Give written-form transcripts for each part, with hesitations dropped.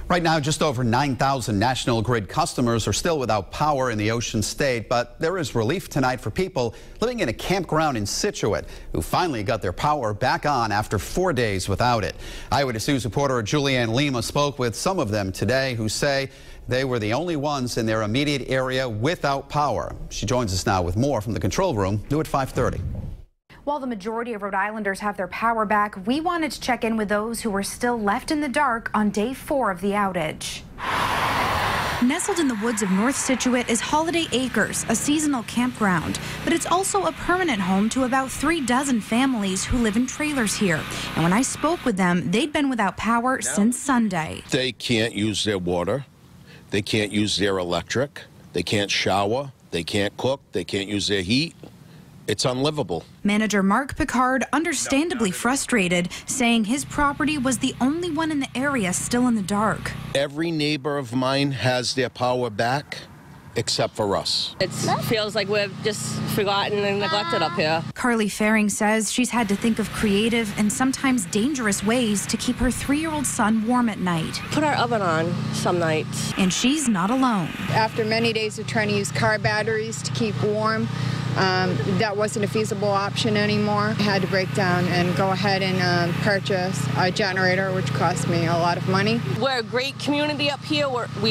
Right now, just over 9,000 National Grid customers are still without power in the Ocean State, but there is relief tonight for people living in a campground in Scituate who finally got their power back on after 4 days without it. Eyewitness News reporter Julianne Lima spoke with some of them today who say they were the only ones in their immediate area without power. She joins us now with more from the control room, new at 5:30. While the majority of Rhode Islanders have their power back, we wanted to check in with those who were still left in the dark on day 4 of the outage. Nestled in the woods of North Scituate is Holiday Acres, a seasonal campground, but it's also a permanent home to about 3 dozen families who live in trailers here. And when I spoke with them, they'd been without power since Sunday. They can't use their water, they can't use their electric, they can't shower, they can't cook, they can't use their heat. It's unlivable. Manager Mark Picard understandably frustrated, saying his property was the only one in the area still in the dark. Every neighbor of mine has their power back, except for us. It feels like we're just forgotten and neglected up here. Carly Faring says she's had to think of creative and sometimes dangerous ways to keep her 3-year-old son warm at night. Put our oven on some nights. And she's not alone. After many days of trying to use car batteries to keep warm, that wasn't a feasible option anymore. I had to break down and go ahead and purchase a generator, which cost me a lot of money. We're a great community up here.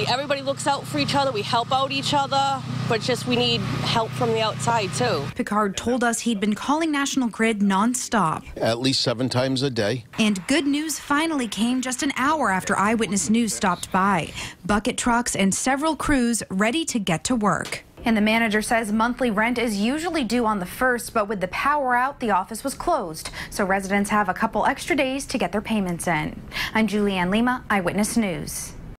Everybody looks out for each other. We help out each other, but just we need help from the outside too. Picard told us he'd been calling National Grid nonstop. At least 7 times a day. And good news finally came just an hour after Eyewitness News stopped by. Bucket trucks and several crews ready to get to work. And the manager says monthly rent is usually due on the 1st, but with the power out, the office was closed. So residents have a couple extra days to get their payments in. I'm Julianne Lima, Eyewitness News.